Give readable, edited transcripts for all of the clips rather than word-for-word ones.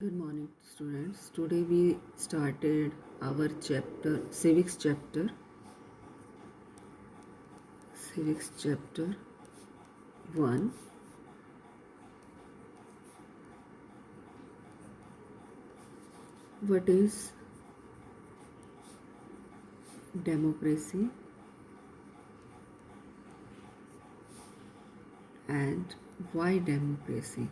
Good morning, students. Today we started our civics chapter 1. What is democracy and why democracy?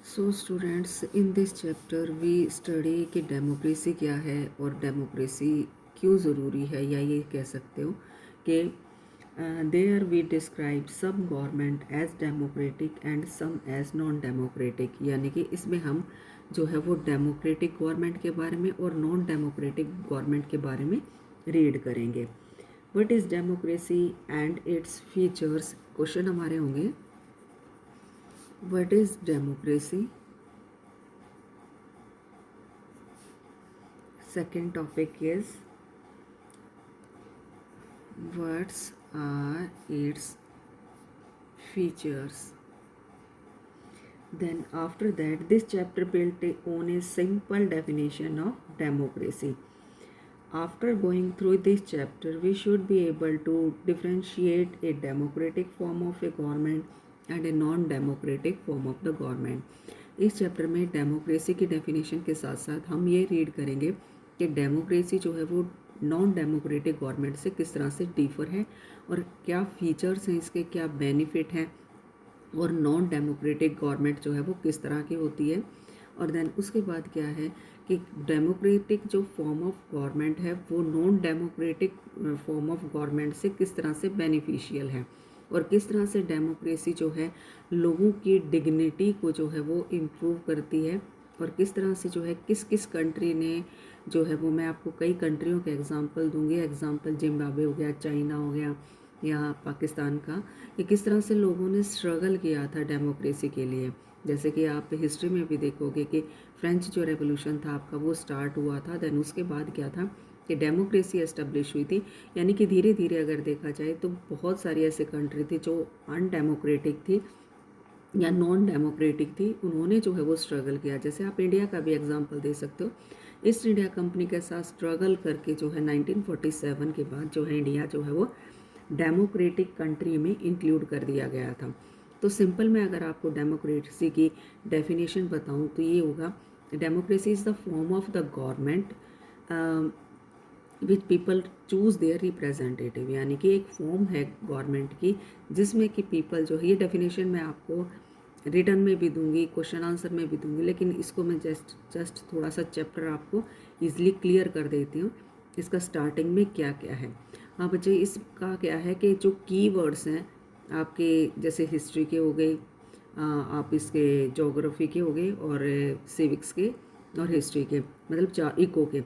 So students, in this chapter we study कि democracy क्या है और democracy क्यों ज़रूरी है, या ये कह सकते हो कि there we describe some government as democratic and some as non democratic, यानी कि इसमें हम जो है वो डेमोक्रेटिक गवर्नमेंट के बारे में और नॉन डेमोक्रेटिक गवर्नमेंट के बारे में रीड करेंगे. What is democracy and its features, question हमारे होंगे. What is democracy? Second topic is what are its features. Then after that, this chapter built on a simple definition of democracy. After going through this chapter, we should be able to differentiate a democratic form of a government and a non-democratic form of the government. इस chapter में democracy की definition के साथ साथ हम ये read करेंगे कि डेमोक्रेसी जो है वो नॉन डेमोक्रेटिक गवर्नमेंट से किस तरह से डिफर है और क्या फीचर्स हैं इसके, क्या बेनिफिट हैं, और नॉन डेमोक्रेटिक गवर्नमेंट जो है वो किस तरह की होती है. और देन उसके बाद क्या है कि डेमोक्रेटिक जो फॉर्म ऑफ गवर्नमेंट है वो non democratic form of government से किस तरह से बेनिफिशियल है, और किस तरह से डेमोक्रेसी जो है लोगों की डिग्निटी को जो है वो इम्प्रूव करती है, और किस तरह से जो है किस किस कंट्री ने जो है वो, मैं आपको कई कंट्रियों के एग्जांपल दूंगी. एग्जांपल जिम्बाब्वे हो गया, चाइना हो गया, या पाकिस्तान का, कि किस तरह से लोगों ने स्ट्रगल किया था डेमोक्रेसी के लिए. जैसे कि आप हिस्ट्री में भी देखोगे कि फ्रेंच जो रेवोल्यूशन था आपका वो स्टार्ट हुआ था, देन उसके बाद क्या था कि डेमोक्रेसी एस्टेब्लिश हुई थी. यानी कि धीरे धीरे अगर देखा जाए तो बहुत सारी ऐसे कंट्री थी जो अनडेमोक्रेटिक थी या नॉन डेमोक्रेटिक थी, उन्होंने जो है वो स्ट्रगल किया. जैसे आप इंडिया का भी एग्जांपल दे सकते हो. ईस्ट इंडिया कंपनी के साथ स्ट्रगल करके जो है 1947 के बाद जो है इंडिया जो है वो डेमोक्रेटिक कंट्री में इंक्लूड कर दिया गया था. तो सिंपल में अगर आपको डेमोक्रेसी की डेफिनेशन बताऊं तो ये होगा, democracy is the form of the government which people choose their representative, यानी कि एक फॉर्म है गवर्नमेंट की जिसमें कि पीपल जो है, ये डेफिनेशन मैं आपको रिटर्न में भी दूंगी, क्वेश्चन आंसर में भी दूंगी, लेकिन इसको मैं जस्ट थोड़ा सा चैप्टर आपको ईजिली क्लियर कर देती हूँ. इसका स्टार्टिंग में क्या क्या है. हाँ बच्चे, इसका क्या है कि जो की वर्ड्स हैं आपके, जैसे हिस्ट्री के हो गए, आप इसके जोग्राफी के हो गए, और सिविक्स के और हिस्ट्री के, मतलब चार. इको के,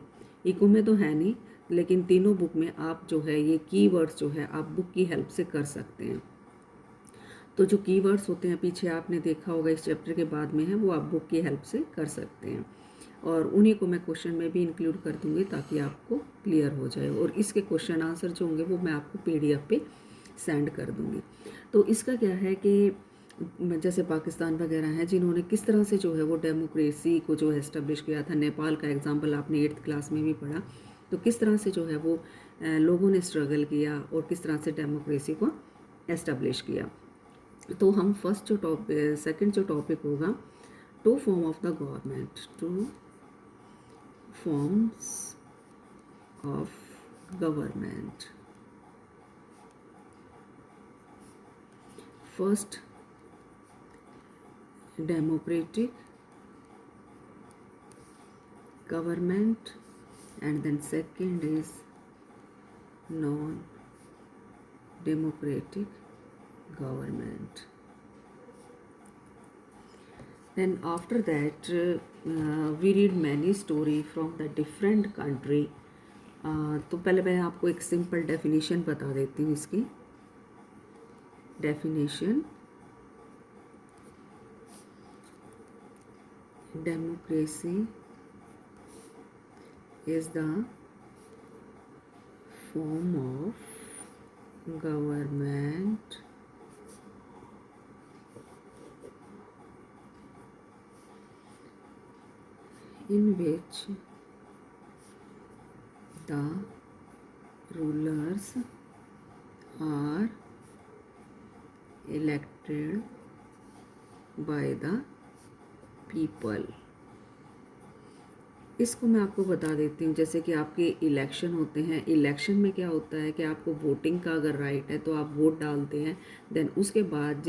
इको में तो है नहीं, लेकिन तीनों बुक में आप जो है ये कीवर्ड्स जो है आप बुक की हेल्प से कर सकते हैं. तो जो कीवर्ड्स होते हैं पीछे आपने देखा होगा इस चैप्टर के बाद में है, वो आप बुक की हेल्प से कर सकते हैं, और उन्हीं को मैं क्वेश्चन में भी इंक्लूड कर दूंगी ताकि आपको क्लियर हो जाए. और इसके क्वेश्चन आंसर जो होंगे वो मैं आपको PDF पे सेंड कर दूंगी. तो इसका क्या है कि जैसे पाकिस्तान वगैरह हैं जिन्होंने किस तरह से जो है वो डेमोक्रेसी को जो है इस्टेब्लिश किया था. नेपाल का एग्जांपल आपने 8th क्लास में भी पढ़ा. तो किस तरह से जो है वो लोगों ने स्ट्रगल किया और किस तरह से डेमोक्रेसी को एस्टेब्लिश किया. तो हम फर्स्ट जो सेकंड जो टॉपिक होगा, two form of the government, two forms of government. First democratic government, and then second is non democratic government. Then after that we read many story from the different country. तो पहले मैं आपको एक simple definition बता देती हूँ. इसकी definition, democracy is the form of government in which the rulers are elected by the people। इसको मैं आपको बता देती हूँ। जैसे कि आपके इलेक्शन होते हैं, इलेक्शन में क्या होता है कि आपको वोटिंग का अगर राइट है तो आप वोट डालते हैं। देन उसके बाद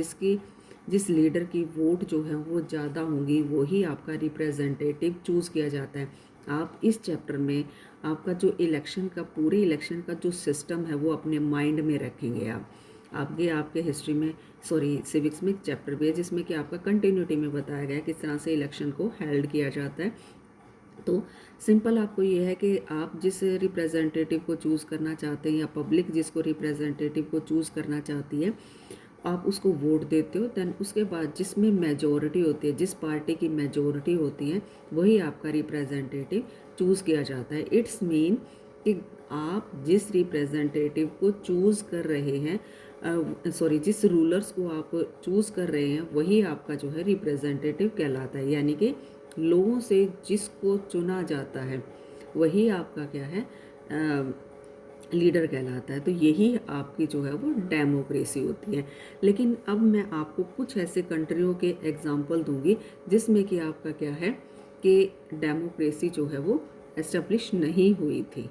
जिस लीडर की वोट जो है वो ज़्यादा होंगी वही आपका रिप्रेजेंटेटिव चूज़ किया जाता है। आप इस चैप्टर में आपका जो इलेक्शन का पूरे इलेक्शन का जो सिस्टम है वो अपने माइंड में रखेंगे। आप आगे आपके हिस्ट्री में सिविक्स में चैप्टर भी है जिसमें कि आपका कंटिन्यूटी में बताया गया है किस तरह से इलेक्शन को हेल्ड किया जाता है। तो सिंपल आपको ये है कि आप जिस रिप्रेजेंटेटिव को चूज़ करना चाहते हैं या पब्लिक जिसको रिप्रेजेंटेटिव को चूज़ करना चाहती है आप उसको वोट देते हो। देन उसके बाद जिसमें मेजॉरिटी होती है, जिस पार्टी की मेजॉरिटी होती है वही आपका रिप्रेजेंटेटिव चूज़ किया जाता है। इट्स मीन कि आप जिस रिप्रेजेंटेटिव को चूज़ कर रहे हैं जिस रूलर्स को आप चूज़ कर रहे हैं वही आपका जो है रिप्रेजेंटेटिव कहलाता है। यानी कि लोगों से जिसको चुना जाता है वही आपका क्या है लीडर कहलाता है। तो यही आपकी जो है वो डेमोक्रेसी होती है। लेकिन अब मैं आपको कुछ ऐसे कंट्रियों के एग्जांपल दूंगी जिसमें कि आपका क्या है कि डेमोक्रेसी जो है वो एस्टेब्लिश नहीं हुई थी।